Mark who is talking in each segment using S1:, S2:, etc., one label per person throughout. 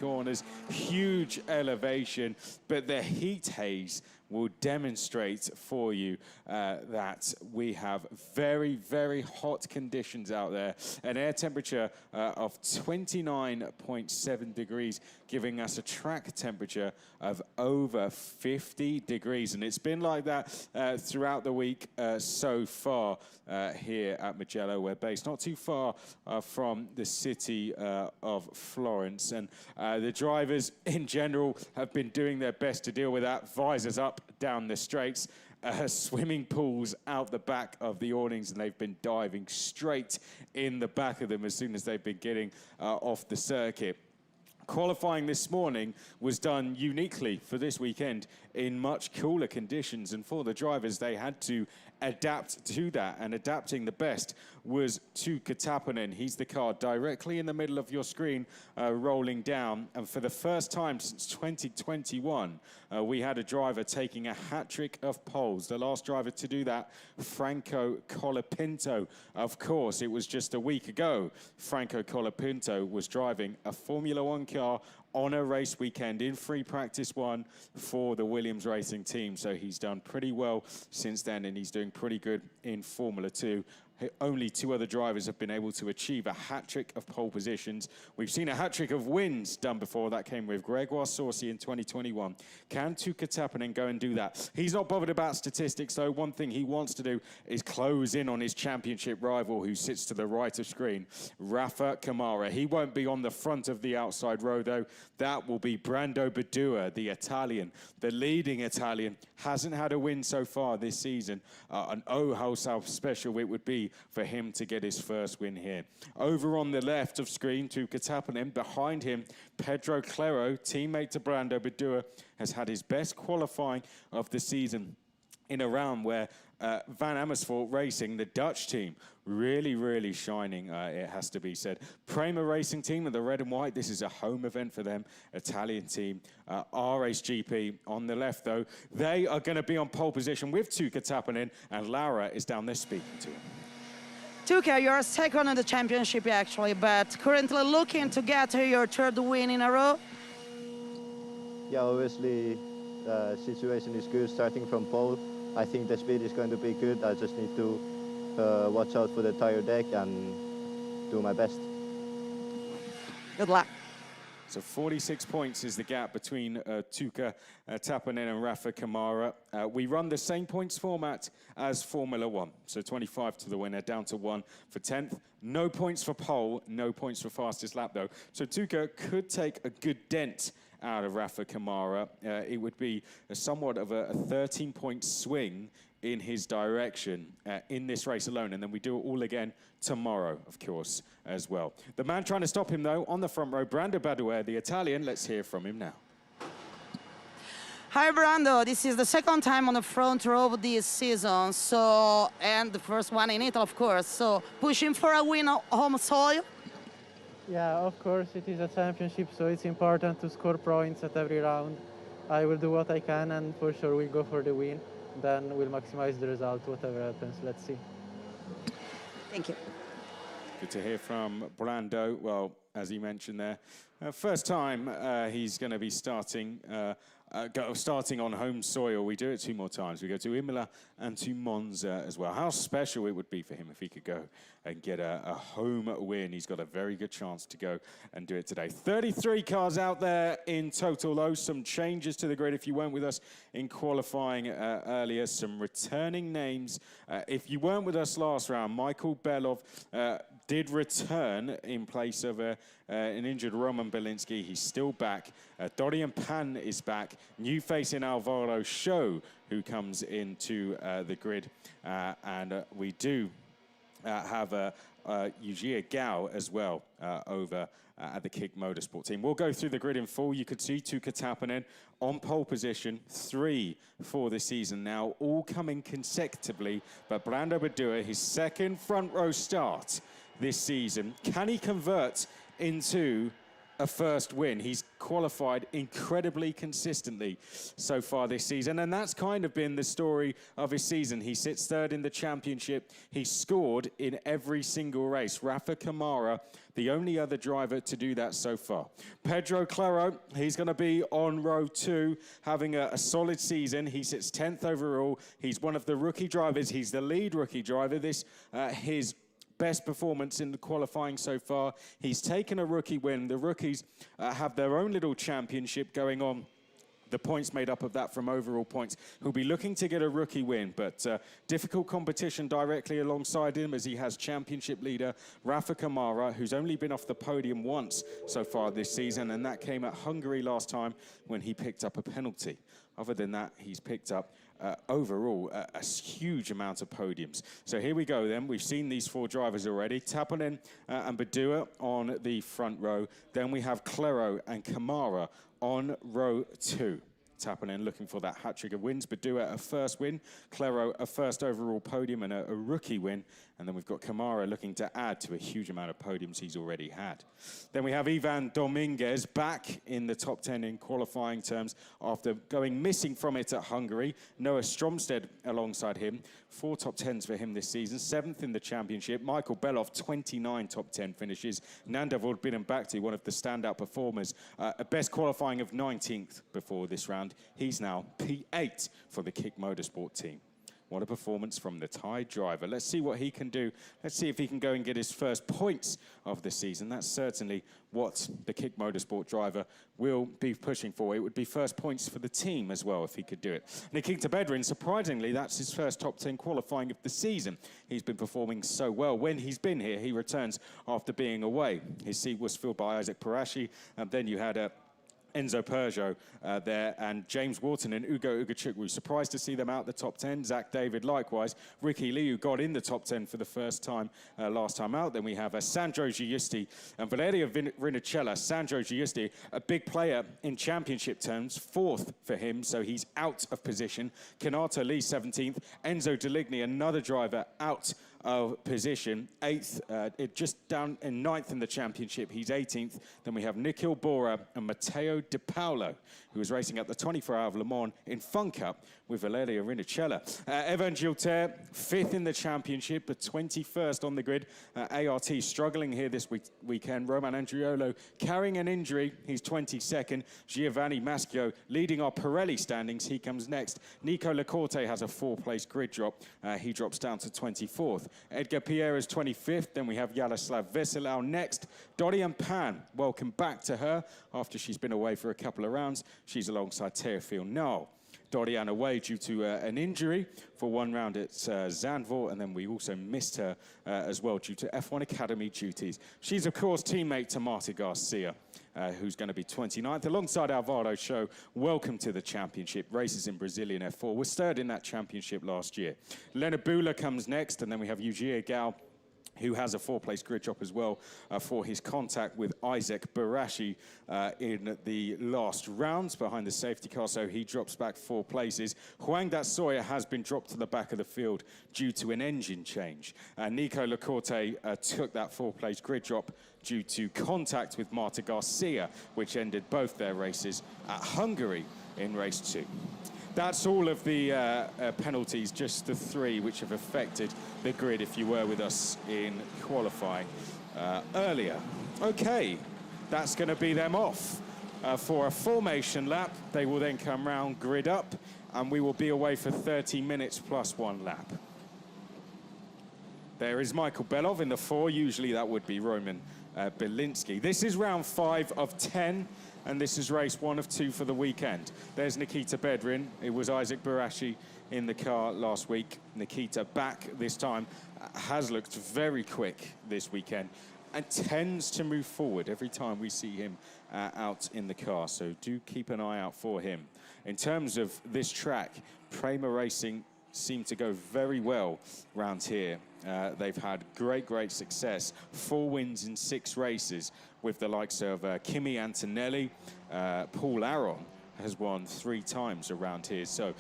S1: corners, huge elevation, but the heat haze will demonstrate for you that we have very, very hot conditions out there. An air temperature of 29.7 degrees, giving us a track temperature of over 50 degrees. And it's been like that throughout the week so far here at Mugello. We're based not too far from the city of Florence. And the drivers in general have been doing their best to deal with that. Visors up down the straights, swimming pools out the back of the awnings, and they've been diving straight in the back of them as soon as they've been getting off the circuit. Qualifying this morning was done uniquely for this weekend in much cooler conditions, and for the drivers, they had to adapt to that, and adapting the best was Tuukka Taponen. He's the car directly in the middle of your screen, rolling down, and for the first time since 2021, we had a driver taking a hat-trick of poles. The last driver to do that, Franco Colapinto. Of course, it was just a week ago, Franco Colapinto was driving a Formula One car on a race weekend in free practice one for the Williams racing team. So he's done pretty well since then, and he's doing pretty good in Formula 2. Only two other drivers have been able to achieve a hat-trick of pole positions. We've seen a hat-trick of wins done before. That came with Gregoire Saucy in 2021. Can Tuukka Taponen go and do that? He's not bothered about statistics, though. One thing he wants to do is close in on his championship rival, who sits to the right of screen, Rafa Kamara. He won't be on the front of the outside row, though. That will be Brando Badua, the Italian, the leading Italian. Hasn't had a win so far this season. An how special it would be for him to get his first win here. Over on the left of screen, Tuukka Taponen. Behind him, Pedro Clero, teammate to Brando Badua, has had his best qualifying of the season in a round where Van Amersfoort Racing, the Dutch team, really shining, it has to be said. Prema Racing team with the red and white, this is a home event for them. Italian team, RS GP on the left, though. They are going to be on pole position with Tuukka Taponen, and Laura is down there speaking to him.
S2: Tuukka, you're second in the championship, actually, but currently looking to get your third win in a row?
S3: Yeah, obviously, the situation is good starting from pole. I think the speed is going to be good. I just need to watch out for the tire deck and do my best.
S2: Good luck.
S1: So 46 points is the gap between Tuukka Taponen and Rafa Kamara. We run the same points format as Formula One. So 25 to the winner, down to 1 for 10th. No points for pole, no points for fastest lap, though. So Tuukka could take a good dent out of Rafa Kamara. It would be somewhat of a 13-point swing in his direction in this race alone, and then we do it all again tomorrow, of course, as well. The man trying to stop him, though, on the front row, Brando Badua, the Italian. Let's hear from him now.
S2: Hi, Brando. This is the second time on the front row this season, so, and the first one in Italy, of course. So, pushing for a win on home soil?
S4: Yeah, of course, it is a championship, so it's important to score points at every round. I will do what I can, and for sure we'll go for the win. Then we'll maximize the result, whatever happens. Let's see.
S2: Thank you.
S1: Good to hear from Brando. Well, as he mentioned there, first time he's going to be starting on home soil. We do it 2 more times. We go to Imola and to Monza as well. How special it would be for him if he could go and get a home win. He's got a very good chance to go and do it today. 33 cars out there in total, though. Some changes to the grid. If you weren't with us in qualifying earlier, some returning names. If you weren't with us last round, Michael Belov did return in place of an injured Roman Belinsky. He's still back. Dorian Pan is back. New face in Alvaro Show, who comes into the grid. And we do have Yujia Gao as well over at the Kick Motorsport team. We'll go through the grid in full. You could see Tuukka Taponen on pole position, 3 for the season now, all coming consecutively. But Brando Badua, his second front row start this season. Can he convert into a first win. He's qualified incredibly consistently so far this season, and that's kind of been the story of his season. He sits third in the championship. He scored in every single race. Rafa Kamara, the only other driver to do that so far. Pedro Claro, he's going to be on row 2, having a solid season. He sits 10th overall. He's one of the rookie drivers. He's the lead rookie driver. This his best performance in the qualifying so far. He's taken a rookie win. The rookies have their own little championship going on. The points made up of that from overall points. He'll be looking to get a rookie win, but difficult competition directly alongside him as he has championship leader Rafa Kamara, who's only been off the podium once so far this season, and that came at Hungary last time when he picked up a penalty. Other than that, he's picked up overall a huge amount of podiums. So here we go then. We've seen these 4 drivers already. Taponen and Badua on the front row. Then we have Claro and Kamara on row 2. Taponen looking for that hat-trick of wins. Badua a first win. Claro a first overall podium and a rookie win. And then we've got Kamara looking to add to a huge amount of podiums he's already had. Then we have Ivan Dominguez back in the top 10 in qualifying terms after going missing from it at Hungary. Noah Stromsted alongside him. 4 top 10s for him this season. 7th in the championship. Michael Belov, 29 top 10 finishes. Nanda Vodbinan-Bakti, one of the standout performers. A best qualifying of 19th before this round. He's now P8 for the Kick Motorsport team. What a performance from the Thai driver. Let's see what he can do. Let's see if he can go and get his first points of the season. That's certainly what the Kick Motorsport driver will be pushing for. It would be first points for the team as well if he could do it. Nikita Bedrin, surprisingly, that's his first top 10 qualifying of the season. He's been performing so well. When he's been here, he returns after being away. His seat was filled by Isaac Parashi, and then you had Enzo Peugeot there, and James Wharton and Ugo Ugachukwu. Surprised to see them out the top 10. Zach David likewise. Ricky Liu got in the top 10 for the first time last time out. Then we have Sandro Giusti and Valerio Rinicella. Sandro Giusti, a big player in championship terms, 4th for him, so he's out of position. Kanato Lee, 17th. Enzo Deligny, another driver, out of position, 8th, just down in 9th in the championship. He's 18th. Then we have Nikhil Bora and Matteo De Paolo, who is racing at the 24 Hour of Le Mans in Fun Cup with Valerio Rinicella. Evan Gilter, 5th in the championship, but 21st on the grid. ART struggling here this weekend. Roman Andriolo carrying an injury. He's 22nd. Giovanni Maschio leading our Pirelli standings. He comes next. Nico Lecorte has a 4-place grid drop. He drops down to 24th. Edgar Pierre is 25th. Then we have Yaroslav Veselau next. Dorian Pan, welcome back to her after she's been away for a couple of rounds. She's alongside Teofil Nol. Dorian away due to an injury for one round at Zandvoort, and then we also missed her as well due to F1 Academy duties. She's, of course, teammate to Marta Garcia, who's going to be 29th, alongside Alvaro Show. Welcome to the championship. Races in Brazilian F4. Was third in that championship last year. Leonard Bula comes next, and then we have Eugene Gal, who has a 4-place grid drop as well for his contact with Isaac Barashi in the last rounds behind the safety car, so he drops back 4 places. Huang Dat Soya has been dropped to the back of the field due to an engine change. Nico Lecorte took that 4-place grid drop due to contact with Marta Garcia, which ended both their races at Hungary in race 2. That's all of the penalties, just the 3 which have affected the grid if you were with us in qualifying earlier. Okay, that's going to be them off for a formation lap. They will then come round, grid up, and we will be away for 30 minutes plus 1 lap. There is Michael Belov in the 4. Usually that would be Roman Belinsky. This is round 5 of 10. And this is race 1 of 2 for the weekend. There's Nikita Bedrin. It was Isaac Barashi in the car last week. Nikita back this time, has looked very quick this weekend and tends to move forward every time we see him out in the car. So do keep an eye out for him. In terms of this track, Prema Racing seem to go very well round here. They've had great success. 4 wins in 6 races with the likes of Kimi Antonelli. Paul Aron has won 3 times around here. So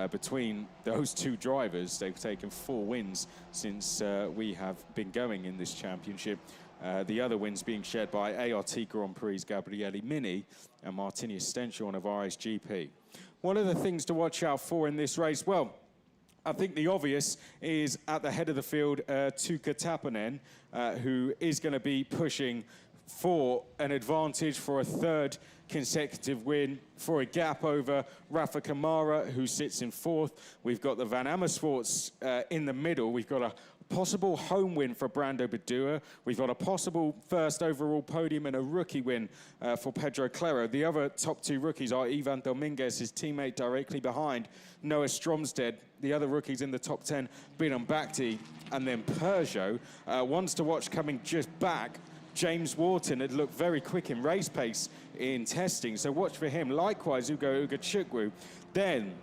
S1: between those 2 drivers, they've taken 4 wins since we have been going in this championship. The other wins being shared by ART Grand Prix Gabriele Mini and Martini Stenchel on Avares GP. One of the things to watch out for in this race, well, I think the obvious is at the head of the field, Tuukka Taponen, who is going to be pushing for an advantage for a third consecutive win, for a gap over Rafa Kamara, who sits in fourth. We've got the Van Amersfoorts in the middle. We've got a possible home win for Brando Badua. We've got a possible first overall podium and a rookie win for Pedro Claro. The other top two rookies are Ivan Dominguez, his teammate directly behind Noah Stromsted. The other rookies in the top 10, Binon Bakhti, and then Peugeot. Ones to watch coming just back, James Wharton had looked very quick in race pace in testing, so watch for him. Likewise, Ugo Ugachukwu. Then,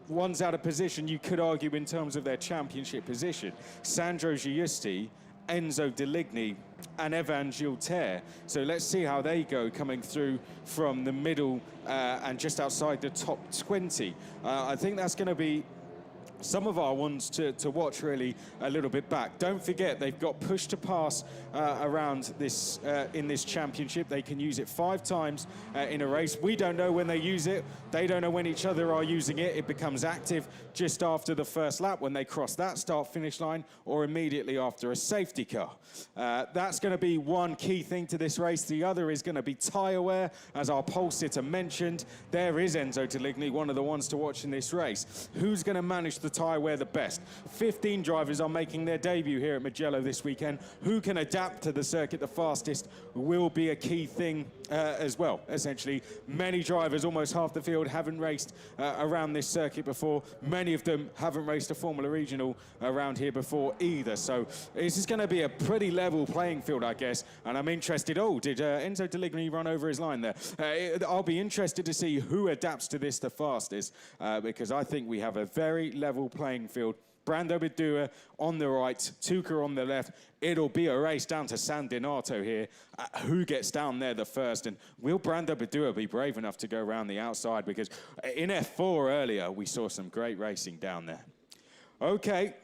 S1: ones out of position, you could argue in terms of their championship position. Sandro Giusti, Enzo Deligny, and Evan Gilter. So let's see how they go coming through from the middle and just outside the top 20. I think that's going to be some of our ones to watch really a little bit back. Don't forget, they've got push to pass around this in this championship. They can use it 5 times in a race. We don't know when they use it. They don't know when each other are using it. It becomes active just after the first lap when they cross that start-finish line or immediately after a safety car. That's going to be one key thing to this race. The other is going to be tyre wear, as our pole sitter mentioned. There is Enzo Deligny, one of the ones to watch in this race. Who's going to manage the tyre wear the best? 15 drivers are making their debut here at Mugello this weekend. Who can adapt to the circuit the fastest will be a key thing as well. Essentially, many drivers, almost half the field, haven't raced around this circuit before. Many of them haven't raced a Formula Regional around here before either. So this is going to be a pretty level playing field, I guess. And I'm interested, did Enzo Deligny run over his line there? I'll be interested to see who adapts to this the fastest, because I think we have a very level playing field. Brando Badua on the right, Tuukka on the left. It'll be a race down to San Donato here. Who gets down there the first? And will Brando Badua be brave enough to go around the outside? Because in F4 earlier, we saw some great racing down there. Okay.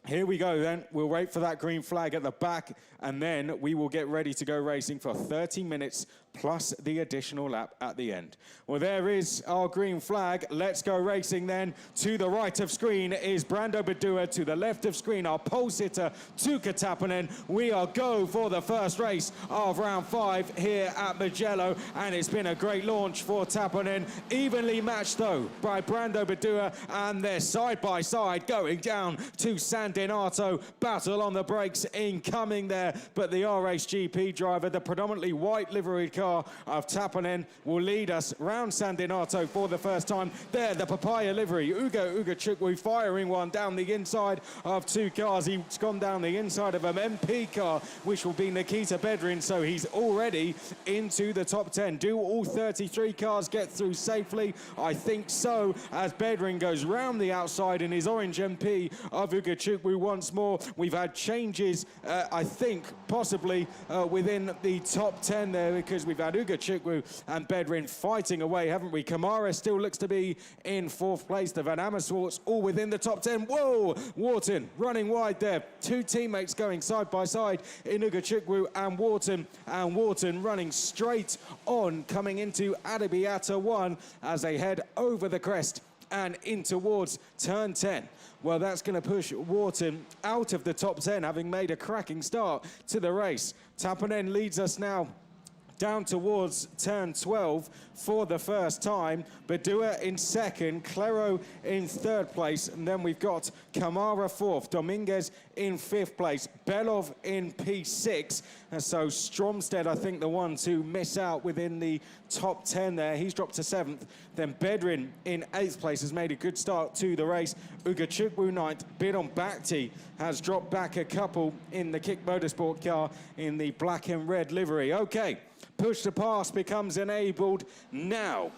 S1: Here we go then. We'll wait for that green flag at the back, and then we will get ready to go racing for 30 minutes plus the additional lap at the end. Well, there is our green flag. Let's go racing then. To the right of screen is Brando Badua. To the left of screen, our pole sitter, Tuukka Taponen. We are go for the first race of round 5 here at Mugello, and it's been a great launch for Taponen. Evenly matched, though, by Brando Badua, and they're side by side going down to San Donato. Battle on the brakes incoming there, but the R-Race GP driver, the predominantly white liveried car of Taponen, will lead us round San Donato for the first time. There, the papaya livery, Ugo Ugachukwu firing one down the inside of 2 cars. He's gone down the inside of an MP car, which will be Nikita Bedrin, so he's already into the top 10. Do all 33 cars get through safely? I think so, as Bedrin goes round the outside in his orange MP of Ugachukwu once more. We've had changes, I think, possibly within the top 10 there, because we've had Ugachukwu and Bedrin fighting away, haven't we? Kamara still looks to be in 4th place. The Van Amersfoorts all within the top 10. Whoa! Wharton running wide there. 2 teammates going side by side in Ugachukwu and Wharton running straight on, coming into Adabiata 1 as they head over the crest and in towards turn 10. Well, that's going to push Wharton out of the top 10, having made a cracking start to the race. Taponen leads us now down towards turn 12 for the first time. Badua in 2nd, Claro in 3rd place, and then we've got Kamara 4th, Dominguez in 5th place, Belov in P6, and so Stromsted, I think, the one to miss out within the top 10 there. He's dropped to 7th. Then Bedrin in 8th place has made a good start to the race. Ugachukwu 9th, Binon Bakhti has dropped back a couple in the Kick Motorsport car in the black and red livery. Okay. Push to pass becomes enabled now.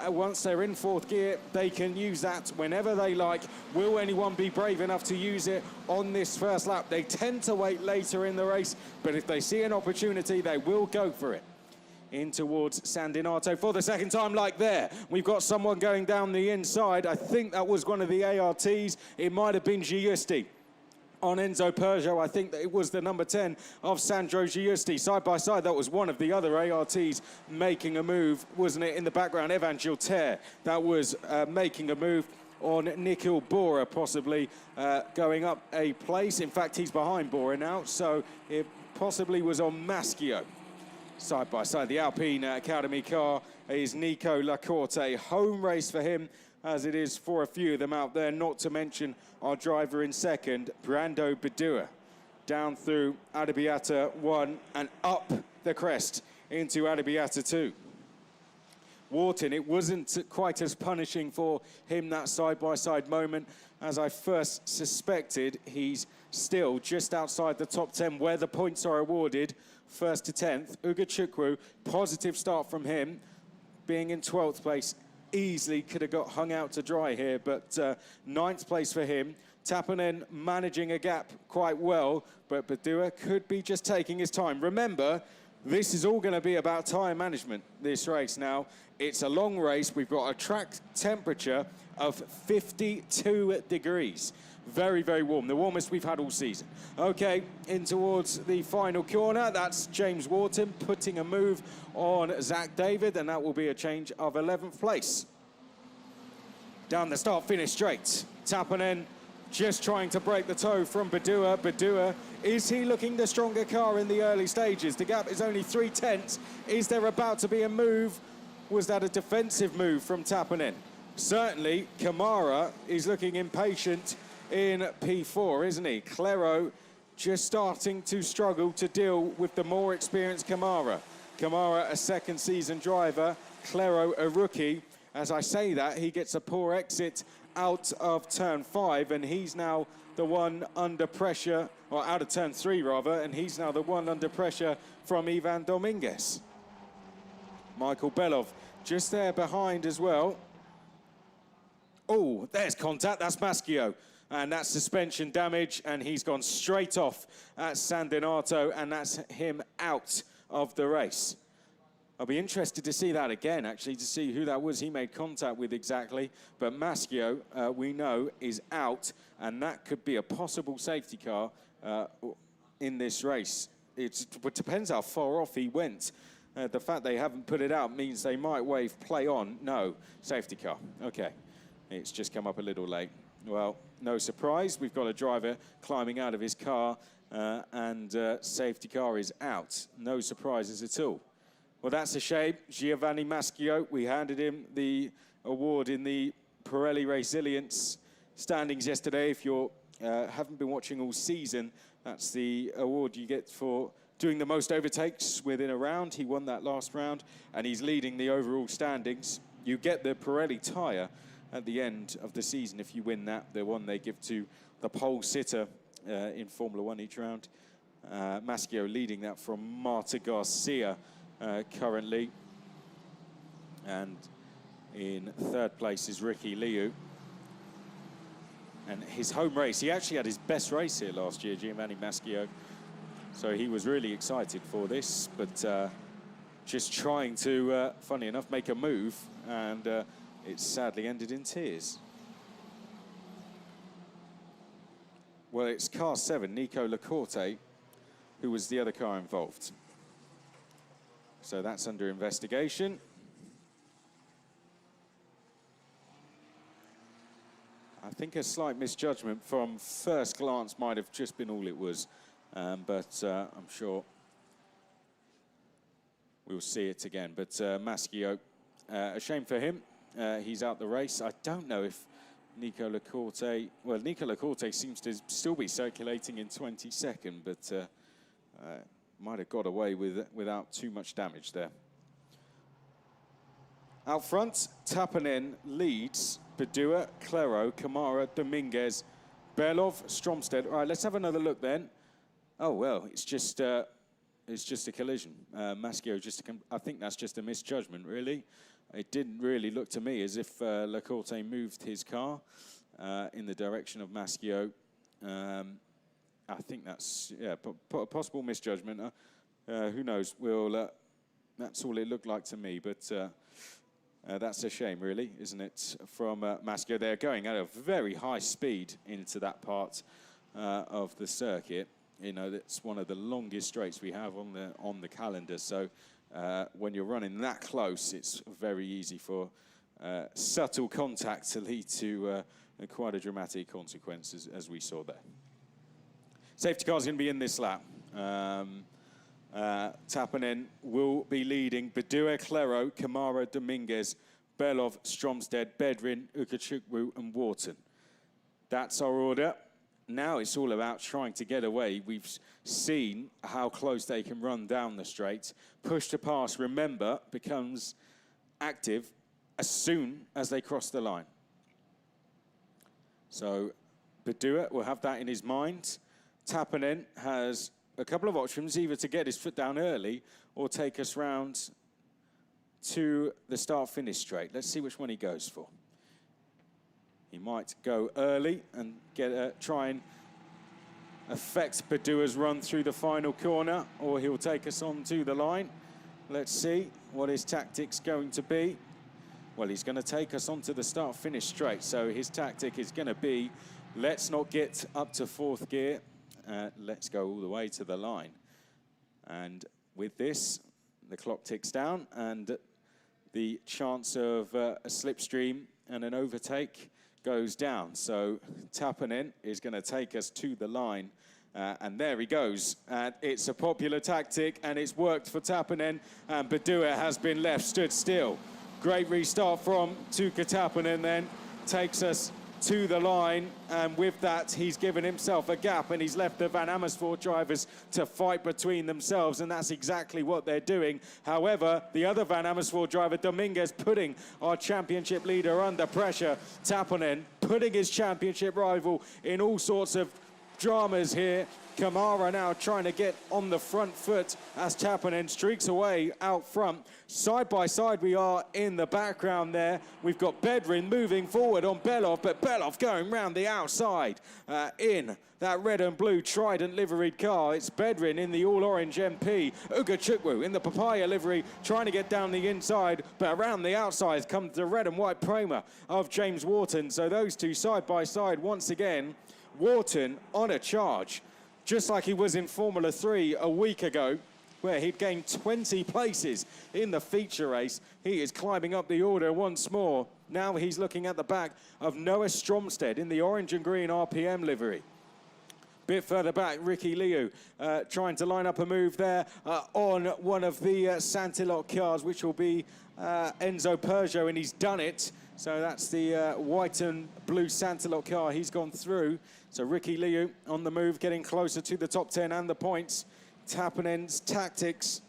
S1: Once they're in 4th gear, they can use that whenever they like. Will anyone be brave enough to use it on this first lap? They tend to wait later in the race, but if they see an opportunity, they will go for it. In towards San Donato for the second time, like there. We've got someone going down the inside. I think that was one of the ARTs. It might have been Giusti. on Enzo Peugeot. I think that it was the number 10 of Sandro Giusti. Side by side, that was one of the other ARTs making a move, wasn't it? In the background, Evan Gilter, that was making a move on Nikhil Bora, possibly going up a place. In fact, he's behind Bora now, so it possibly was on Maschio. Side by side, the Alpine Academy car is Nico Lacorte. Home race for him, as it is for a few of them out there, not to mention our driver in second, Brando Badua. Down through Arrabbiata 1 and up the crest into Arrabbiata 2. Wharton, it wasn't quite as punishing for him, that side-by-side moment. As I first suspected, he's still just outside the top 10 where the points are awarded, 1st to 10th. Uga Chukwu, positive start from him, being in 12th place. Easily could have got hung out to dry here, but 9th place for him. Tapanen managing a gap quite well, but Badua could be just taking his time. Remember, this is all going to be about tyre management, this race now. It's a long race. We've got a track temperature of 52 degrees. Very, very warm, the warmest we've had all season. Okay, in towards the final corner. That's James Wharton putting a move on Zach David, and that will be a change of 11th place. Down the start-finish straight. Tapanen just trying to break the toe from Badua. Badua, is he looking the stronger car in the early stages? The gap is only 3/10. Is there about to be a move? Was that a defensive move from Tapanen? Certainly, Kamara is looking impatient in P4, isn't he? Clero just starting to struggle to deal with the more experienced Kamara. Kamara, a second season driver, Clero, a rookie. As I say that, he gets a poor exit out of turn 5, and he's now the one under pressure, or out of turn 3 rather, and he's now the one under pressure from Ivan Dominguez. Michael Belov just there behind as well. Oh, there's contact, that's Maschio. And that's suspension damage, and he's gone straight off at San Donato, and that's him out of the race. I'll be interested to see that again, actually, to see who that was he made contact with exactly. But Maschio, we know, is out, and that could be a possible safety car in this race. It depends how far off he went. The fact they haven't put it out means they might wave play on. No, safety car. Okay, it's just come up a little late. Well, no surprise. We've got a driver climbing out of his car, and safety car is out. No surprises at all. Well, that's a shame. Giovanni Maschio, we handed him the award in the Pirelli Resilience standings yesterday. If you haven't been watching all season, that's the award you get for doing the most overtakes within a round. He won that last round, and he's leading the overall standings. You get the Pirelli tyre at the end of the season if you win that, the one they give to the pole sitter in Formula 1 each round. Maschio leading that from Marta Garcia currently. And in 3rd place is Ricky Liu. And his home race, he actually had his best race here last year, Giovanni Maschio. So he was really excited for this, but just trying to, funny enough, make a move, and it sadly ended in tears. Well, it's car 7, Nico Lacorte, who was the other car involved. So that's under investigation. I think a slight misjudgment from first glance might have just been all it was, but I'm sure we'll see it again. But Maschio, a shame for him. He's out the race. I don't know if Nico Lacorte... Well, Nico Lacorte seems to still be circulating in 22nd, but might have got away without too much damage there. Out front, Tapanen leads. Badua, Clero, Kamara, Dominguez, Belov, Stromstead. All right, let's have another look then. Oh, well, it's just a collision. Maschio, I think that's just a misjudgment, really. It didn't really look to me as if Lacorte moved his car in the direction of Maschio. I think that's, yeah, a possible misjudgment. Who knows? That's all it looked like to me, but that's a shame, really, isn't it, from Maschio. They're going at a very high speed into that part of the circuit. You know, that's one of the longest straights we have on the calendar. So when you're running that close, it's very easy for subtle contact to lead to quite a dramatic consequence, as we saw there. Safety car's going to be in this lap. Tappinen will be leading. Badua, Clero, Kamara, Dominguez, Belov, Stromstead, Bedrin, Ukachukwu, and Wharton. That's our order. Now it's all about trying to get away. We've seen how close they can run down the straight. Push to pass, remember, becomes active as soon as they cross the line. So Badua will have that in his mind. Tappinen has a couple of options, either to get his foot down early or take us round to the start-finish straight. Let's see which one he goes for. He might go early and try and affect Badua's run through the final corner, or he'll take us on to the line. Let's see what his tactic's going to be. Well, he's going to take us onto the start-finish straight, so his tactic is going to be, let's not get up to fourth gear, let's go all the way to the line. And with this, the clock ticks down, and the chance of a slipstream and an overtake goes down. So Tappinen is going to take us to the line. And there he goes. It's a popular tactic, and it's worked for Tappinen. And Badua has been left stood still. Great restart from Tuukka Tappinen then. Takes us to the line, and with that he's given himself a gap, and he's left the Van Amersfoort drivers to fight between themselves, and that's exactly what they're doing. However, the other Van Amersfoort driver, Dominguez, putting our championship leader under pressure. Tappinen putting his championship rival in all sorts of dramas here. Kamara now trying to get on the front foot as Tappinen streaks away out front. Side by side we are in the background there. We've got Bedrin moving forward on Belov, but Belov going round the outside in that red and blue Trident liveried car. It's Bedrin in the all-orange MP. Ukachukwu in the papaya livery trying to get down the inside, but around the outside comes the red and white Proma of James Wharton. So those two side by side once again. Wharton on a charge, just like he was in Formula 3 a week ago, where he'd gained 20 places in the feature race. He is climbing up the order once more. Now he's looking at the back of Noah Stromstead in the orange and green RPM livery. Bit further back, Ricky Liu trying to line up a move there on one of the Santilot cars, which will be Enzo Peugeot, and he's done it. So that's the white and blue Santilot car he's gone through. So Ricky Liu on the move, getting closer to the top 10 and the points. Tappinen's tactics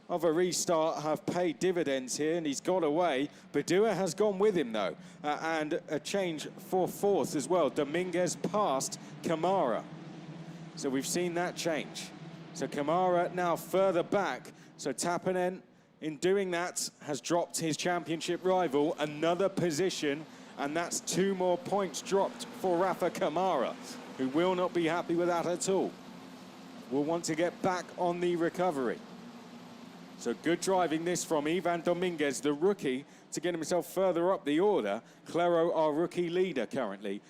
S1: of a restart have paid dividends here, and he's got away. Badua has gone with him, though, and a change for fourth as well. Dominguez passed Kamara. So we've seen that change. So Kamara now further back. So Tappinen, in doing that, has dropped his championship rival another position, and that's 2 more points dropped for Rafa Kamara, who will not be happy with that at all. Will want to get back on the recovery. So good driving this from Ivan Dominguez, the rookie, to get himself further up the order. Clero, our rookie leader currently.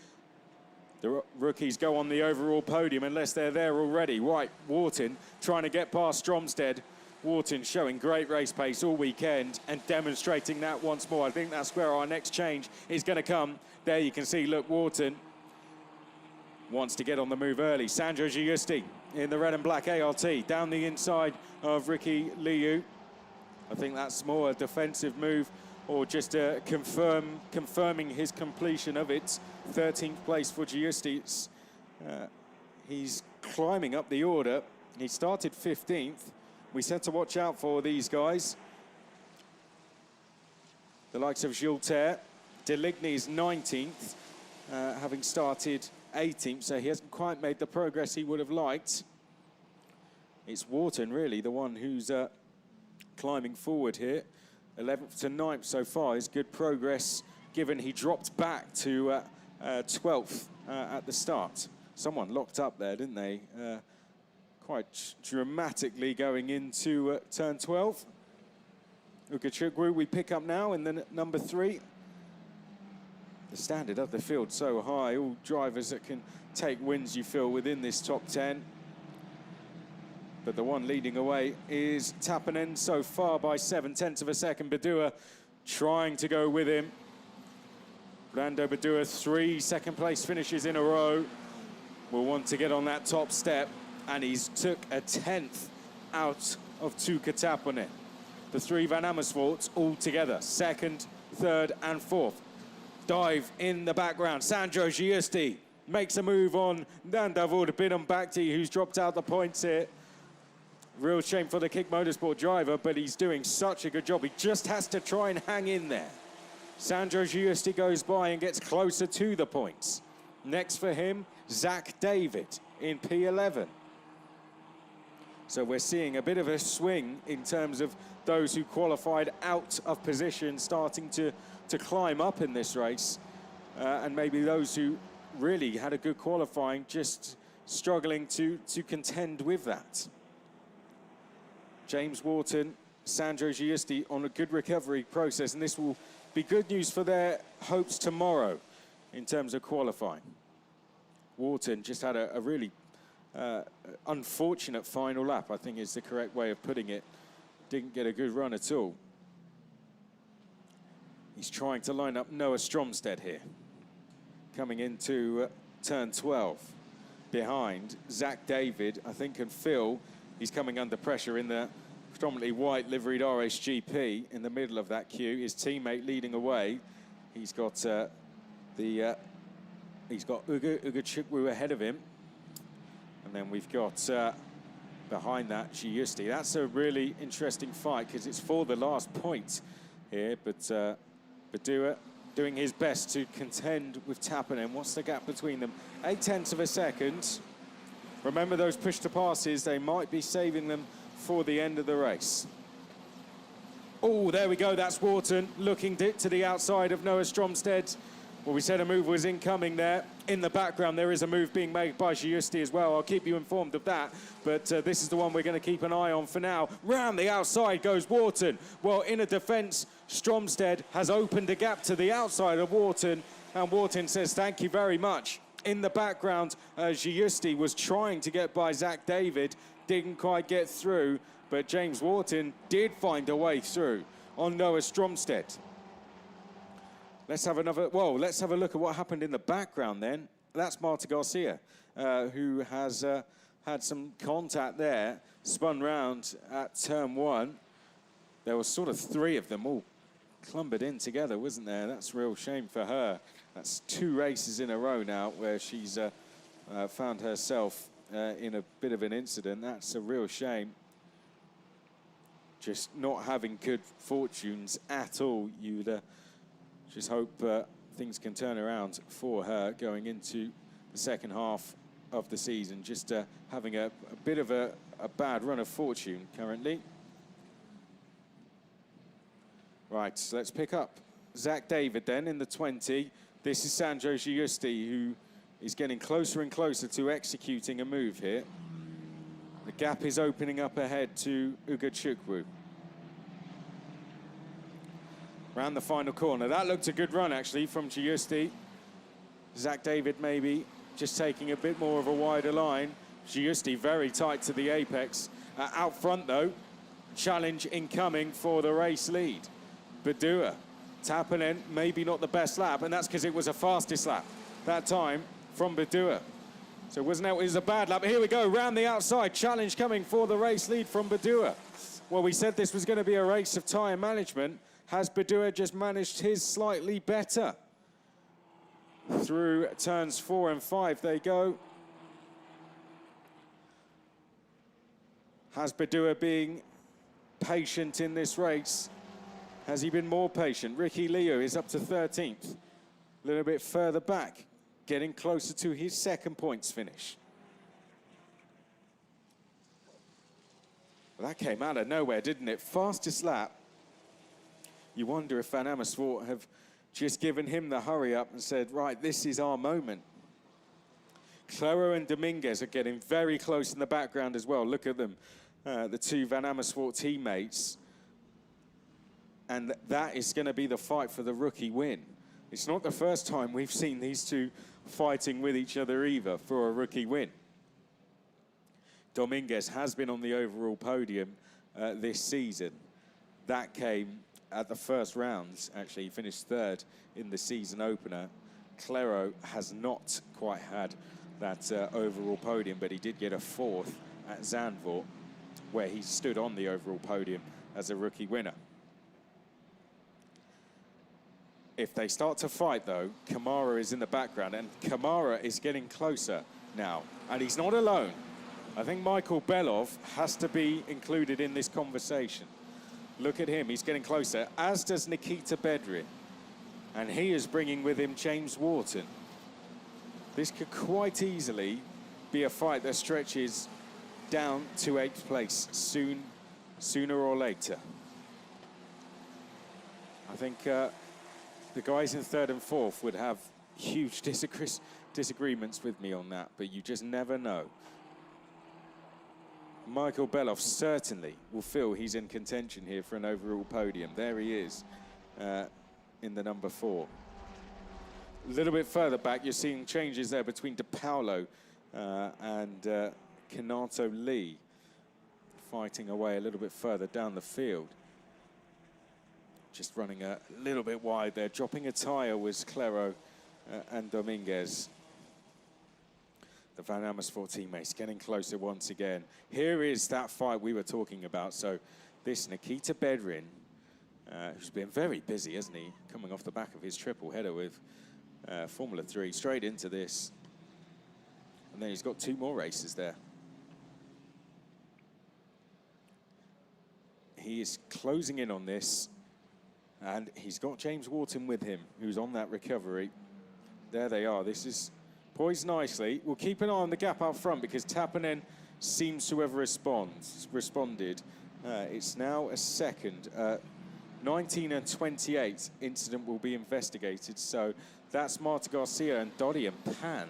S1: The rookies go on the overall podium unless they're there already. Right, Wharton trying to get past Stromstead. Wharton showing great race pace all weekend and demonstrating that once more. I think that's where our next change is going to come. There you can see, look, Wharton wants to get on the move early. Sandro Giusti in the red and black ART down the inside of Ricky Liu. I think that's more a defensive move, or just confirming his completion of it. 13th place for Giusti. He's climbing up the order. He started 15th. We said to watch out for these guys. The likes of Jules Terre. Deligny is 19th, having started 18th, so he hasn't quite made the progress he would have liked. It's Wharton, really, the one who's climbing forward here. 11th to 9th so far is good progress, given he dropped back to 12th at the start. Someone locked up there, didn't they? Quite dramatically going into turn 12. Ukachukwu we pick up now in the number 3. the standard of the field so high. All drivers that can take wins, you feel, within this top 10. But the one leading away is Tappanen so far by 0.7 of a second. Badua trying to go with him. Brando Badua, 3 second-place finishes in a row. Will want to get on that top step, and he's took a 10th out of Tuukka Tappanen. The 3 Van Amersfoorts all together, 2nd, 3rd, and 4th. Dive in the background. Sandro Giusti makes a move on Nandavor Bidon-Bhakti, who's dropped out the points here. Real shame for the Kick Motorsport driver, but he's doing such a good job. He just has to try and hang in there. Sandro Giusti goes by and gets closer to the points. Next for him, Zach David in P11. So we're seeing a bit of a swing in terms of those who qualified out of position starting to climb up in this race. And maybe those who really had a good qualifying just struggling to contend with that. James Wharton, Sandro Giusti on a good recovery process, and this will be good news for their hopes tomorrow in terms of qualifying. Wharton just had a really unfortunate final lap, I think is the correct way of putting it. Didn't get a good run at all. He's trying to line up Noah Stromstead here. Coming into turn 12. Behind Zach David, I think, and Phil. He's coming under pressure in the predominantly white liveried RSGP in the middle of that queue. His teammate leading away. He's got Uga Chukwu ahead of him. And then we've got behind that Giusti. That's a really interesting fight because it's for the last point here. But Badua doing his best to contend with Tappanen. What's the gap between them? 0.8 of a second. Remember those push to passes, they might be saving them for the end of the race. Oh, there we go, that's Wharton looking to the outside of Noah Stromstead. Well, we said a move was incoming there. In the background, there is a move being made by Giusti as well. I'll keep you informed of that, but this is the one we're going to keep an eye on for now. Round the outside goes Wharton. Well, in a defence, Stromstead has opened a gap to the outside of Wharton, and Wharton says, thank you very much. In the background, Giusti was trying to get by Zach David, didn't quite get through, but James Wharton did find a way through on Noah Stromstead. Let's have a look at what happened in the background then. That's Marta Garcia, who has had some contact there, spun round at turn 1. There was sort of 3 of them all clumbered in together, wasn't there? That's a real shame for her. That's 2 races in a row now where she's found herself in a bit of an incident. That's a real shame. Just not having good fortunes at all. You'd just hope things can turn around for her going into the second half of the season. Just having a bit of a bad run of fortune currently. Right, so let's pick up Zach David then in the 20. This is Sandro Giusti, who is getting closer and closer to executing a move here. The gap is opening up ahead to Uga Chukwu. Round the final corner. That looked a good run, actually, from Giusti. Zach David maybe just taking a bit more of a wider line. Giusti very tight to the apex. Out front, though, challenge incoming for the race lead. Badua. Tappanen, maybe not the best lap, and that's because it was a fastest lap that time from Badua. So it was a bad lap. Here we go, round the outside, challenge coming for the race lead from Badua. Well, we said this was going to be a race of tyre management. Has Badua just managed his slightly better? Through turns 4 and 5 they go. Has Badua being patient in this race? Has he been more patient? Ricky Liu is up to 13th. A little bit further back, getting closer to his second points finish. Well, that came out of nowhere, didn't it? Fastest lap. You wonder if Van Amersfoort have just given him the hurry up and said, right, this is our moment. Claro and Dominguez are getting very close in the background as well. Look at them, the 2 Van Amersfoort teammates. And that is going to be the fight for the rookie win. It's not the first time we've seen these two fighting with each other either for a rookie win. Dominguez has been on the overall podium this season. That came at the first rounds, actually. He finished third in the season opener. Clero has not quite had that overall podium, but he did get a fourth at Zandvoort, where he stood on the overall podium as a rookie winner. If they start to fight, though, Kamara is in the background, and Kamara is getting closer now, and he's not alone. I think Michael Belov has to be included in this conversation. Look at him, he's getting closer, as does Nikita Bedrin, and he is bringing with him James Wharton. This could quite easily be a fight that stretches down to 8th place sooner or later. I think the guys in 3rd and 4th would have huge disagreements with me on that, but you just never know. Michael Belov certainly will feel he's in contention here for an overall podium. There he is in the number 4. A little bit further back, you're seeing changes there between De Paulo and Kenato Lee, fighting away a little bit further down the field. Just running a little bit wide there. Dropping a tyre was Clero and Dominguez. The Van Amersfoort teammates getting closer once again. Here is that fight we were talking about. So this Nikita Bedrin, who's been very busy, hasn't he? Coming off the back of his triple header with Formula 3, straight into this. And then he's got 2 more races there. He is closing in on this. And he's got James Wharton with him, who's on that recovery. There they are. This is poised nicely. We'll keep an eye on the gap up front because Tappanen seems to have responded. It's now a second. 19 and 28 incident will be investigated. So that's Marta Garcia and Dorian Pan.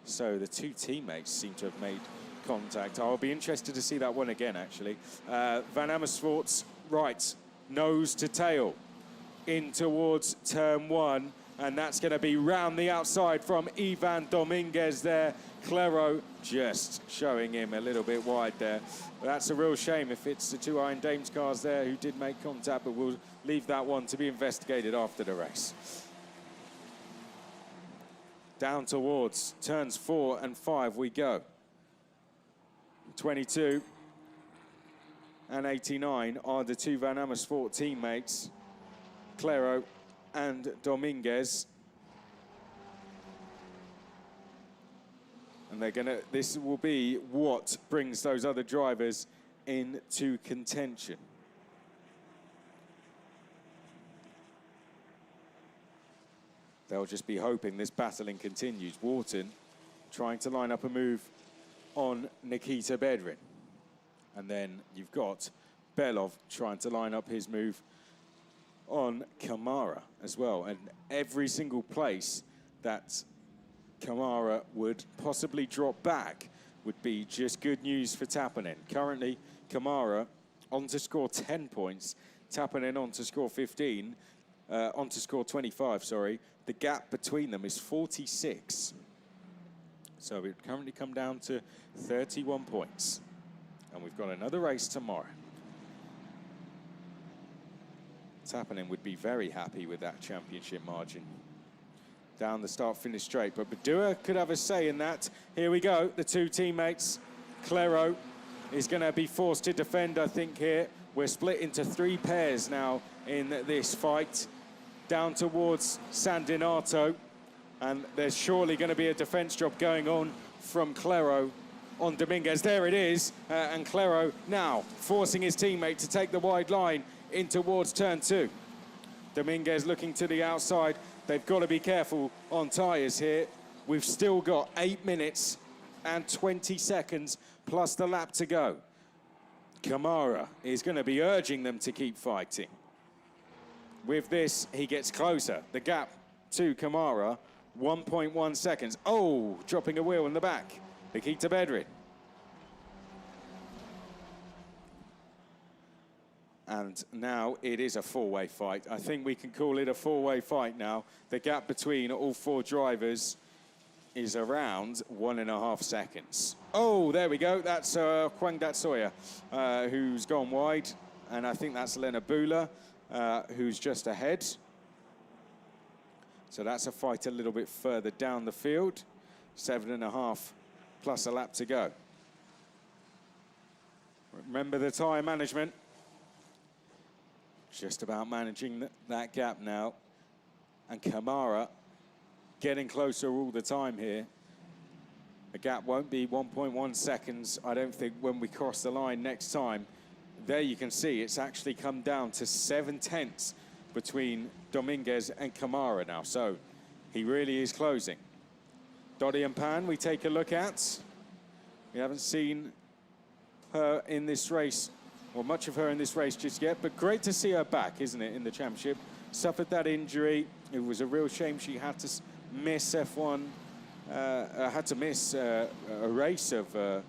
S1: So the 2 teammates seem to have made contact. I'll be interested to see that one again, actually. Van Amersfoort's right, nose to tail, in towards turn 1, and that's going to be round the outside from Ivan Dominguez there. Clero just showing him a little bit wide there. But that's a real shame if it's the 2 Iron Dames cars there who did make contact, but we'll leave that one to be investigated after the race. Down towards turns 4 and 5 we go. 22 and 89 are the 2 Van Amersfoort teammates, Clero and Dominguez. And they're gonna, this will be what brings those other drivers into contention. They'll just be hoping this battling continues. Wharton trying to line up a move on Nikita Bedrin. And then you've got Belov trying to line up his move on Kamara as well. And every single place that Kamara would possibly drop back would be just good news for Tappanen. Currently, Kamara on to score 10 points, Tappanen on to score 15, on to score 25, sorry. The gap between them is 46. So it currently come down to 31 points. And we've got another race tomorrow. Tappanen would be very happy with that championship margin. Down the start-finish straight, but Badua could have a say in that. Here we go, the 2 teammates. Clero is going to be forced to defend, I think, here. We're split into 3 pairs now in this fight. Down towards San Donato, and there's surely going to be a defense job going on from Clero on Dominguez. There it is, and Clero now forcing his teammate to take the wide line in towards turn 2. Dominguez looking to the outside. They've got to be careful on tyres here. We've still got 8 minutes and 20 seconds plus the lap to go. Kamara is going to be urging them to keep fighting. With this, he gets closer. The gap to Kamara, 1.1 seconds. Oh, dropping a wheel in the back. Nikita Bedrin. And now it is a four-way fight. I think we can call it a four-way fight now. The gap between all four drivers is around 1.5 seconds. Oh, there we go. That's Hwang Dat-Soya, who's gone wide. And I think that's Lena Bula, who's just ahead. So that's a fight a little bit further down the field. 7.5 plus a lap to go. Remember the tyre management. Just about managing that gap now. And Kamara getting closer all the time here. The gap won't be 1.1 seconds, I don't think, when we cross the line next time. There you can see it's actually come down to 7/10 between Dominguez and Kamara now. So he really is closing. Dottie and Pan, we take a look at. We haven't seen her in this race, or much of her in this race just yet, but great to see her back, isn't it, in the championship. Suffered that injury. It was a real shame she had to miss F1, had to miss a race of,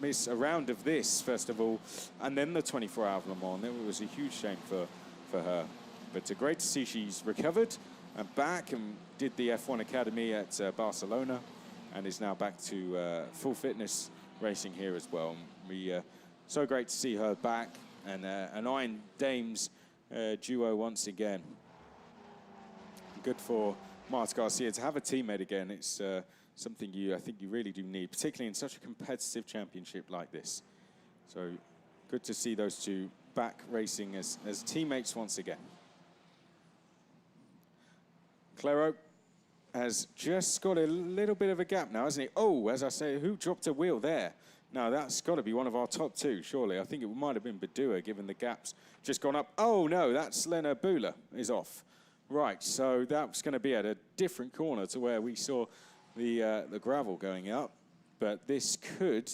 S1: miss a round of this, first of all, and then the 24-hour Le Mans. It was a huge shame for her. But great to see she's recovered and back and did the F1 Academy at Barcelona and is now back to full fitness racing here as well. And so great to see her back and an Iron Dames duo once again. Good for Marta Garcia to have a teammate again. It's something I think you really do need, particularly in such a competitive championship like this. So good to see those two back racing as teammates once again. Claro has just got a little bit of a gap now, hasn't he? Oh, as I say, who dropped a wheel there? Now, that's got to be one of our top two, surely. I think it might have been Badua, given the gap's just gone up. Oh, no, that's Lena Bula is off. Right, so that's going to be at a different corner to where we saw the gravel going up. But this could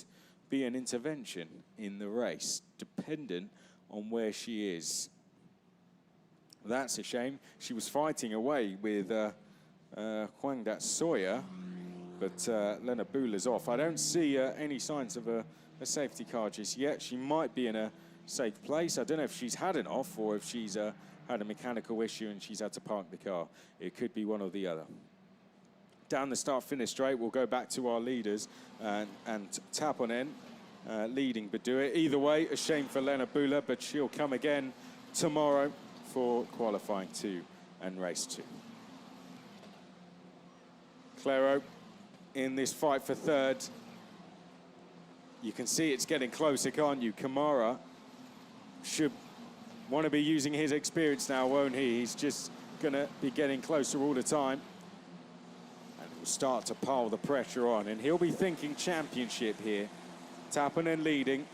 S1: be an intervention in the race, dependent on where she is. That's a shame. She was fighting away with Hwang Dat-Soya, but Lena Bula's off. I don't see any signs of a safety car just yet. She might be in a safe place. I don't know if she's had an off or if she's had a mechanical issue and she's had to park the car. It could be one or the other. Down the start-finish straight, we'll go back to our leaders and Taponen leading Badua. Either way, a shame for Lena Bula, but she'll come again tomorrow for qualifying 2 and race 2. Claro in this fight for third. You can see it's getting closer, can't you? Kamara should want to be using his experience now, won't he? He's just going to be getting closer all the time. And it will start to pile the pressure on. And he'll be thinking championship here. Taponen leading.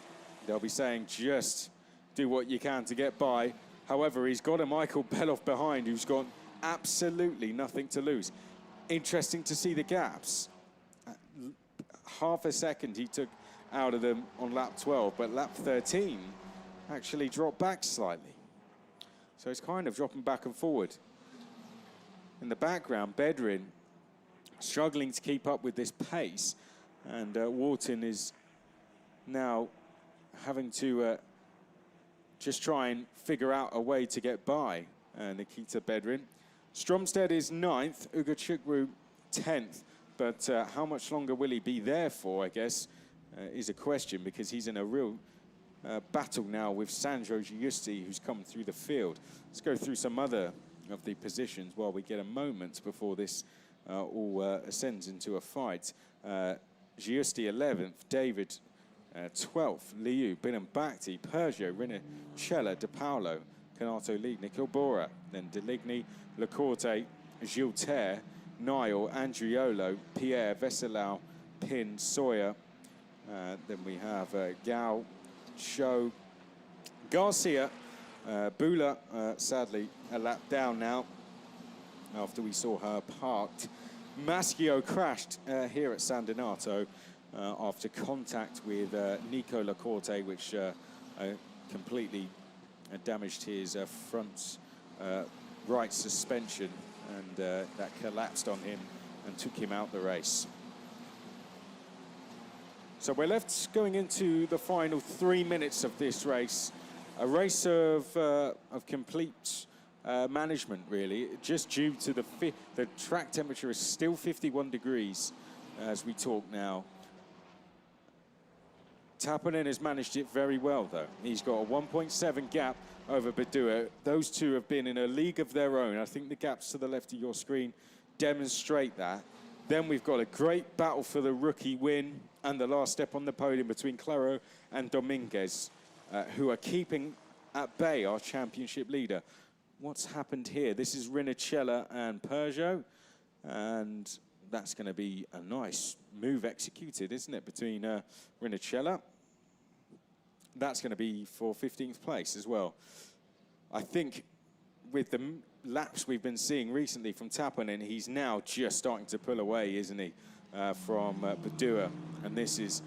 S1: They'll be saying just do what you can to get by. However, he's got a Michael Beloff behind who's got absolutely nothing to lose. Interesting to see the gaps. Half a second he took out of them on lap 12, but lap 13 actually dropped back slightly. So it's kind of dropping back and forward. In the background, Bedrin struggling to keep up with this pace, and Wharton is now having to just try and figure out a way to get by Nikita Bedrin. Stromstead is 9th, Ugo Chukwu 10th, but how much longer will he be there for, I guess, is a question, because he's in a real battle now with Sandro Giusti, who's come through the field. Let's go through some other of the positions while we get a moment before this all ascends into a fight. Giusti 11th, David 12th, Liu, Binambakti, Peugeot, Rinicella, De Paolo, Canato lead, Nikhil Bora, then Deligny, Lecorte, Gilter, Niall, Andriolo, Pierre, Veselau, Pin, Sawyer. Then we have Gao, Cho, Garcia, Bula, sadly a lap down now after we saw her parked. Maschio crashed here at San Donato after contact with Nico Lecorte, which completely damaged his front right suspension, and that collapsed on him and took him out the race. So we're left going into the final 3 minutes of this race. a race of complete management, really, just due to the track temperature is still 51 degrees as we talk now. Tappanen has managed it very well, though. He's got a 1.7 gap over Badua. Those two have been in a league of their own. I think the gaps to the left of your screen demonstrate that. Then we've got a great battle for the rookie win and the last step on the podium between Claro and Dominguez, who are keeping at bay our championship leader. What's happened here? This is Rinnicella and Peugeot, and that's going to be a nice move executed, isn't it, between Rinnicella. That's going to be for 15th place as well. I think with the laps we've been seeing recently from Tappanen, he's now just starting to pull away, isn't he, from Badua. And this is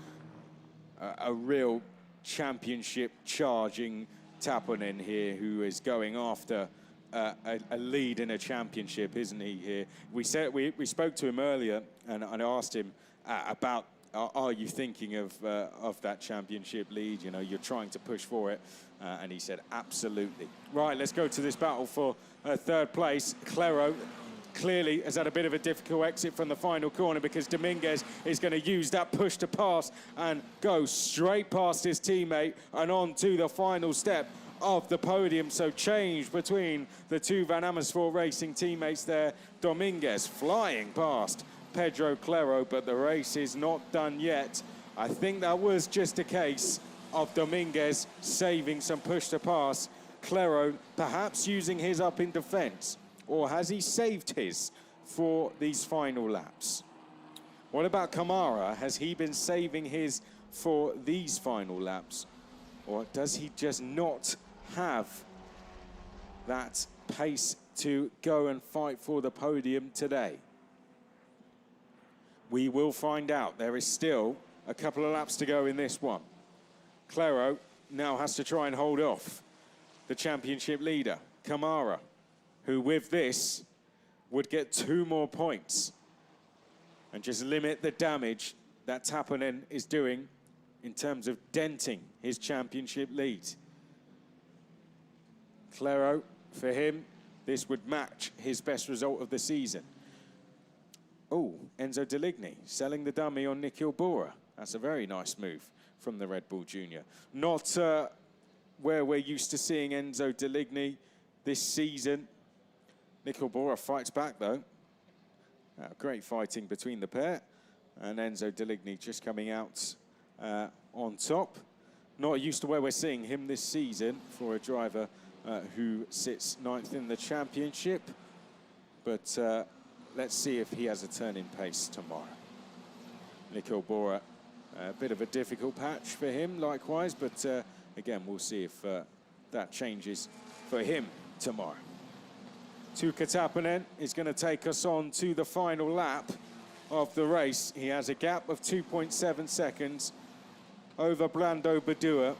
S1: a real championship charging Tappanen here, who is going after a lead in a championship, isn't he, here? We spoke to him earlier and asked him about, are you thinking of that championship lead? You know, you're trying to push for it. And he said, absolutely. Right, let's go to this battle for third place. Claro clearly has had a bit of a difficult exit from the final corner because Dominguez is going to use that push to pass and go straight past his teammate and on to the final step of the podium. So change between the two Van Amersfoort Racing teammates there. Dominguez flying past Pedro Claro, but the race is not done yet. I think that was just a case of Dominguez saving some push to pass. Claro perhaps using his up in defense, or has he saved his for these final laps? What about Kamara? Has he been saving his for these final laps? Or does he just not have that pace to go and fight for the podium today? We will find out. There is still a couple of laps to go in this one. Claro now has to try and hold off the championship leader, Kamara, who with this would get 2 more points and just limit the damage that Tappanen is doing in terms of denting his championship lead. Claro, for him, this would match his best result of the season. Oh, Enzo Deligny selling the dummy on Nikhil Bora. That's a very nice move from the Red Bull Junior. Not where we're used to seeing Enzo Deligny this season. Nikhil Bora fights back, though. Great fighting between the pair. And Enzo Deligny just coming out on top. Not used to where we're seeing him this season for a driver who sits 9th in the championship. But let's see if he has a turn in pace tomorrow. Nikhil Bora, a bit of a difficult patch for him, likewise. But again, we'll see if that changes for him tomorrow. Tuukka Tappanen is going to take us on to the final lap of the race. He has a gap of 2.7 seconds over Brando Badua.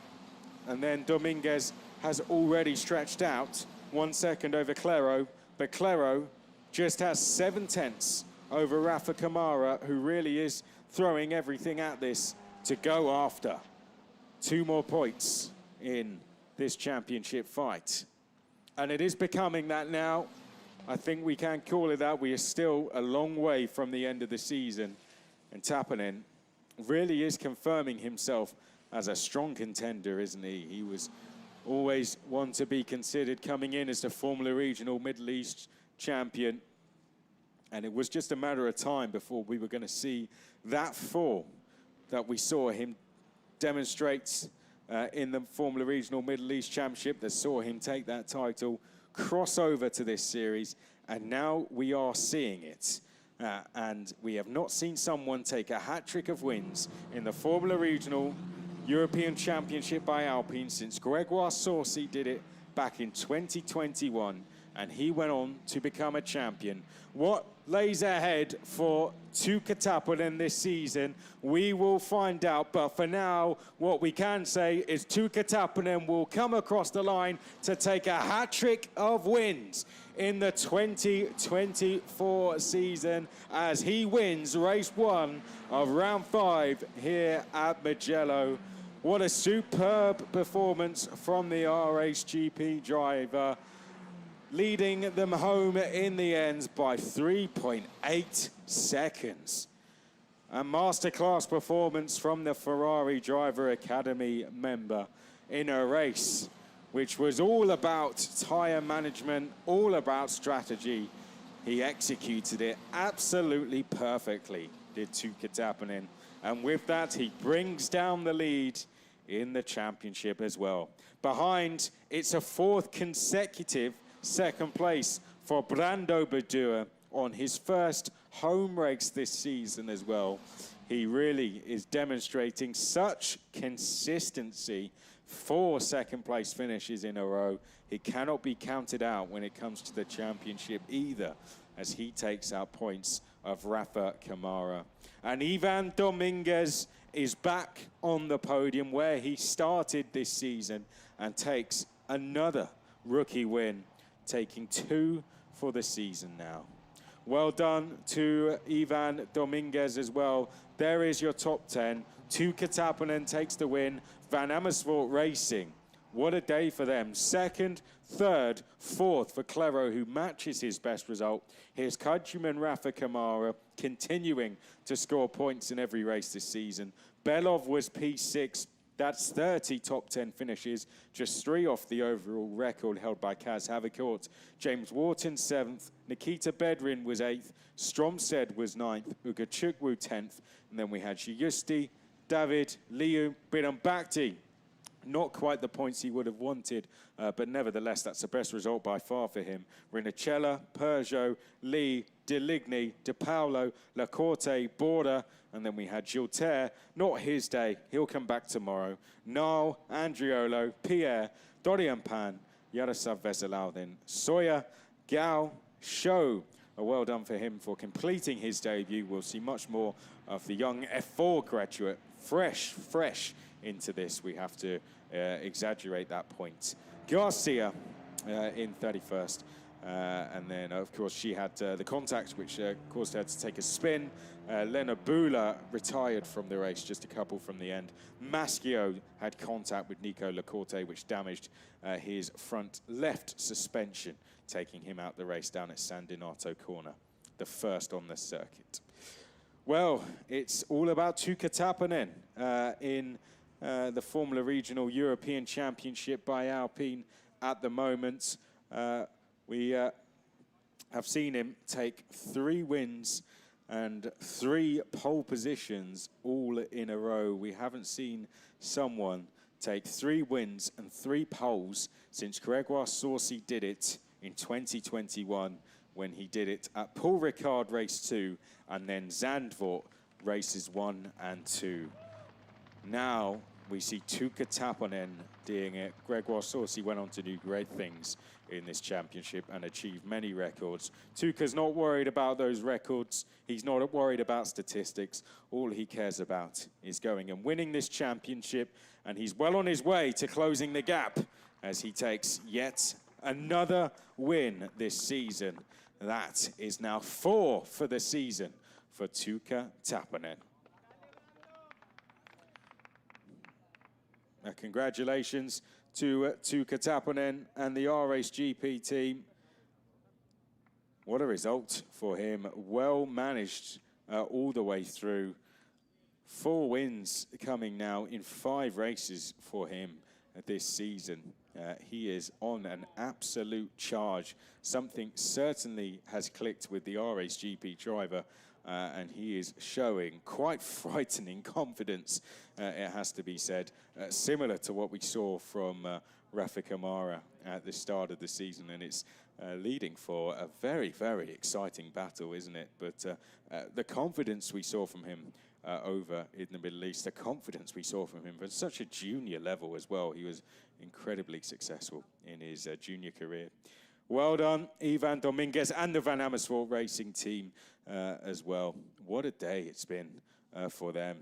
S1: And then Dominguez has already stretched out 1 second over Claro. But Claro just has 7/10 over Rafa Kamara, who really is throwing everything at this to go after 2 more points in this championship fight. And it is becoming that now. I think we can call it that. We are still a long way from the end of the season. And Tappanen really is confirming himself as a strong contender, isn't he? He was always one to be considered coming in as the Formula Regional Middle East champion. And it was just a matter of time before we were going to see that form that we saw him demonstrate in the Formula Regional Middle East Championship, that saw him take that title, cross over to this series, and now we are seeing it. And we have not seen someone take a hat-trick of wins in the Formula Regional European Championship by Alpine since Gregoire Saucy did it back in 2021, and he went on to become a champion. What lays ahead for Tuukka Tappanen this season, we will find out. But for now, what we can say is Tuukka Tappanen will come across the line to take a hat-trick of wins in the 2024 season as he wins race 1 of round 5 here at Mugello. What a superb performance from the RHGP driver, leading them home in the end by 3.8 seconds. A masterclass performance from the Ferrari Driver Academy member in a race which was all about tyre management, all about strategy. He executed it absolutely perfectly, did Tuukka Tappinen. And with that, he brings down the lead in the championship as well. Behind, it's a fourth consecutive second place for Brando Badua on his first home race this season as well. He really is demonstrating such consistency. 4 second place finishes in a row. He cannot be counted out when it comes to the championship either, as he takes out points of Rafa Kamara. And Ivan Dominguez is back on the podium where he started this season and takes another rookie win, taking 2 for the season now. Well done to Ivan Dominguez as well. There is your top 10. Tuukka Tappinen takes the win. Van Amersfoort Racing, what a day for them. Second, third, fourth for Clero, who matches his best result. Here's countryman Rafa Kamara continuing to score points in every race this season. Belov was P6. That's 30 top 10 finishes, just 3 off the overall record held by Kaz Havercourt. James Wharton 7th, Nikita Bedrin was 8th, Stromsted was 9th, Ugachukwu 10th, and then we had Shiusti, David, Liu, Bidambakti. Not quite the points he would have wanted, but nevertheless, that's the best result by far for him. Rinicella, Peugeot, Lee, Deligny, De Paolo, Lacorte, Border, and then we had Gilter. Not his day. He'll come back tomorrow. Nal, Andriolo, Pierre, Dorian Pan, Yaroslav Veselal, then Sawyer, Gao, Show. Well done for him for completing his debut. We'll see much more of the young F4 graduate, fresh into this. We have to exaggerate that point. Garcia in 31st. And then, of course, she had the contact, which caused her to take a spin. Lena Bula retired from the race, just a couple from the end. Maschio had contact with Nico Lacorte, which damaged his front left suspension, taking him out the race down at San Donato Corner, the first on the circuit. Well, it's all about Tuukka Tappinen in the Formula Regional European Championship by Alpine at the moment. We have seen him take 3 wins and 3 pole positions all in a row. We haven't seen someone take 3 wins and 3 poles since Gregoire Saucy did it in 2021, when he did it at Paul Ricard Race 2 and then Zandvoort Races 1 and 2. Now we see Tuukka Tappinen doing it. Gregoire Saucy went on to do great things in this championship and achieve many records. Tuukka's not worried about those records. He's not worried about statistics. All he cares about is going and winning this championship, and he's well on his way to closing the gap as he takes yet another win this season. That is now 4 for the season for Tuukka Tappinen. Congratulations to Tuukka Tappinen and the RHGP team. What a result for him. Well managed all the way through. 4 wins coming now in 5 races for him this season. He is on an absolute charge. Something certainly has clicked with the RHGP driver, and he is showing quite frightening confidence, it has to be said, similar to what we saw from Rafa Kamara at the start of the season, and it's leading for a very, very exciting battle, isn't it? But the confidence we saw from him over in the Middle East, the confidence we saw from him at such a junior level as well. He was incredibly successful in his junior career. Well done, Ivan Dominguez and the Van Amersfoort Racing team as well. What a day it's been for them.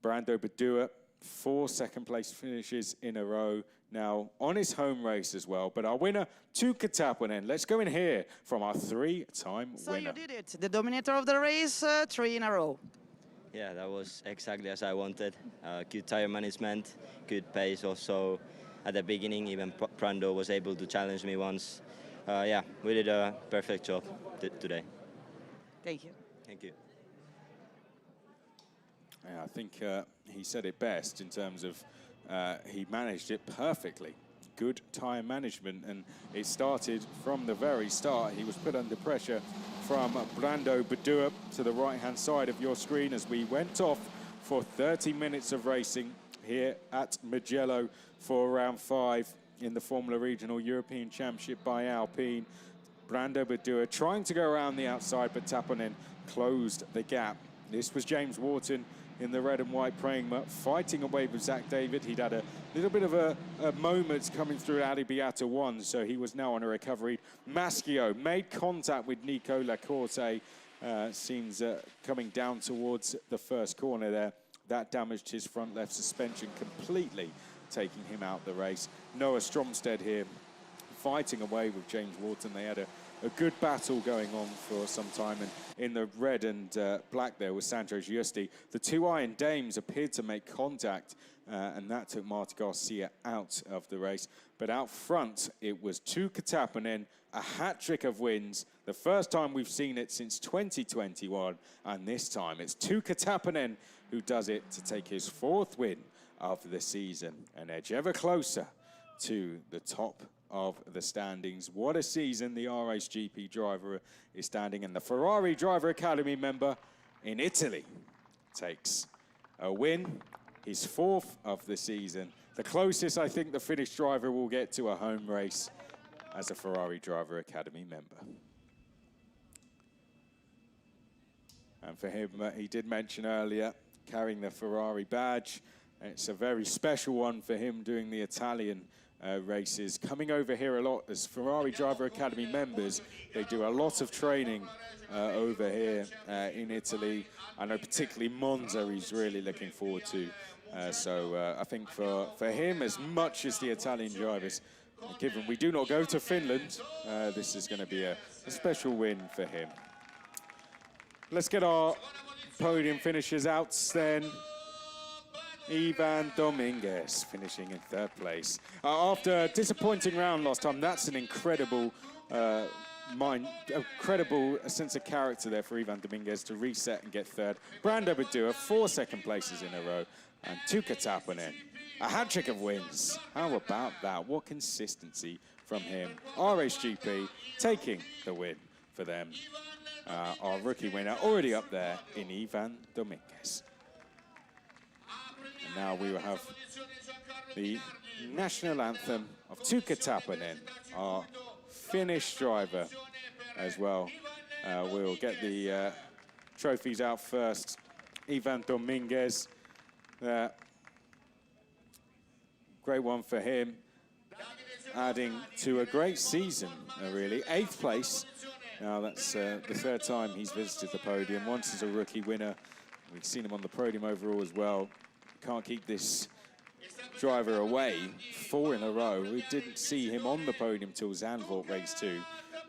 S1: Brando Badua, 4 second-place finishes in a row now on his home race as well. But our winner, Tuukka Tappinen. Let's go in here from our 3-time winner.
S2: So you did it, the dominator of the race, 3 in a row.
S5: Yeah, that was exactly as I wanted. Good tire management, good pace also. At the beginning, even Brando was able to challenge me once. Yeah, we did a perfect job today.
S2: Thank you.
S5: Thank you.
S1: Yeah, I think he said it best in terms of he managed it perfectly. Good tyre management, and it started from the very start. He was put under pressure from Brando Badua to the right-hand side of your screen as we went off for 30 minutes of racing here at Mugello for round 5 in the Formula Regional European Championship by Alpine. Brando Badua trying to go around the outside, but Taponen closed the gap. This was James Wharton in the red and white Prema, fighting away with Zach David. He'd had a little bit of a moment coming through Adi Beata 1, so he was now on a recovery. Maschio made contact with Nico Lacorte, seems coming down towards the first corner there. That damaged his front left suspension completely, taking him out the race. Noah Stromstead here fighting away with James Wharton. They had a good battle going on for some time, and in the red and black there was Sandro Giusti. The two Iron Dames appeared to make contact, and that took Marta Garcia out of the race. But out front, it was Tuukka Taponen, a hat-trick of wins, the first time we've seen it since 2021, and this time it's Tuukka Taponen who does it to take his 4th win of the season, an edge ever closer to the top of the standings. What a season the RSGP driver is standing, and the Ferrari Driver Academy member in Italy takes a win, his 4th of the season. The closest I think the Finnish driver will get to a home race as a Ferrari Driver Academy member. And for him, he did mention earlier, carrying the Ferrari badge. It's a very special one for him doing the Italian races. Coming over here a lot as Ferrari Driver Academy members, they do a lot of training over here in Italy. I know particularly Monza he's really looking forward to. So I think for him, as much as the Italian drivers, given we do not go to Finland, this is going to be a special win for him. Let's get our podium finishers out then. Ivan Dominguez finishing in 3rd place. After a disappointing round last time, that's an incredible incredible sense of character there for Ivan Dominguez to reset and get 3rd. Brando Badua, 4 second places in a row. And Tuukka Taponen, a hat-trick of wins. How about that? What consistency from him. RSGP taking the win for them. Our rookie winner already up there in Ivan Dominguez. And now we will have the national anthem of Tuukka Taponen, our Finnish driver as well. We'll get the trophies out first. Ivan Dominguez, great one for him, adding to a great season, really. 8th place. Now that's the 3rd time he's visited the podium, once as a rookie winner. We've seen him on the podium overall as well. Can't keep this driver away 4 in a row. We didn't see him on the podium till Zandvoort race 2,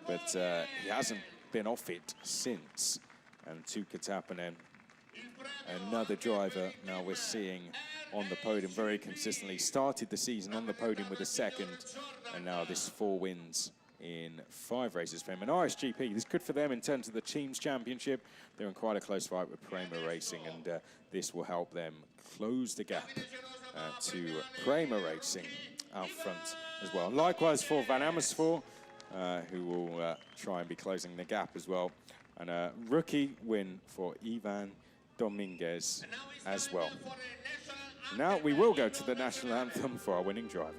S1: but he hasn't been off it since. And Tuukka Taponen, another driver now we're seeing on the podium very consistently. Started the season on the podium with a 2nd, and now this 4 wins in 5 races for him. And RSGP, this is good for them in terms of the Teams Championship. They're in quite a close fight with Prema Racing, and this will help them close the gap to Prema Racing out front as well. Likewise for Van Amersfoort, who will try and be closing the gap as well. And a rookie win for Ivan Dominguez as well. Now we will go to the national anthem for our winning driver.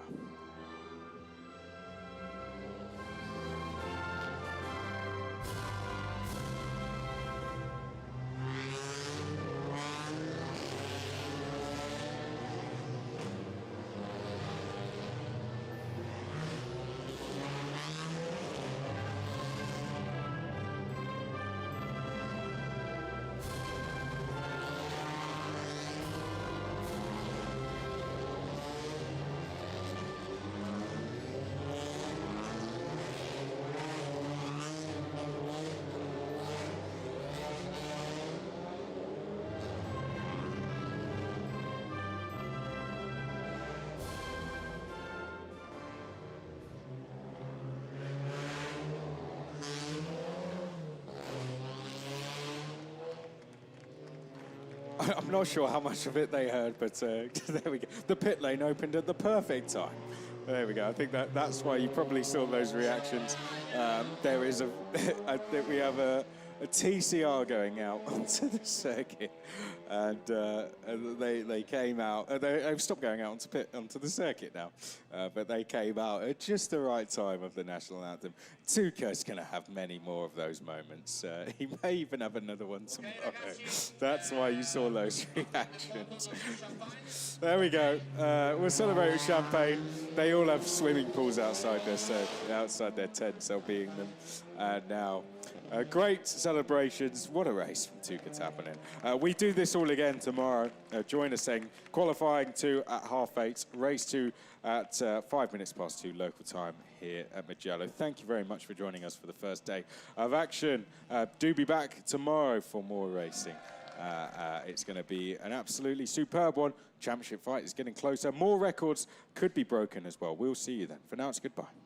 S1: I'm not sure how much of it they heard, but there we go. The pit lane opened at the perfect time. There we go. I think that's why you probably saw those reactions. There is I think we have a TCR going out onto the circuit, and they came out. They've stopped going out onto the circuit now, but they came out at just the right time of the national anthem. Tuukka's going to have many more of those moments. He may even have another one tomorrow. That's why you saw those reactions. There we go. We'll celebrate with champagne. They all have swimming pools outside their tents. They'll be in them now. Great celebrations. What a race from Tuukka happening. We do this all again tomorrow. Join us saying qualifying 2 at 8:30, race 2 at 5 minutes past 2 local time here at Mugello. Thank you very much for joining us for the first day of action. Do be back tomorrow for more racing. It's going to be an absolutely superb one. Championship fight is getting closer. More records could be broken as well. We'll see you then. For now, it's goodbye.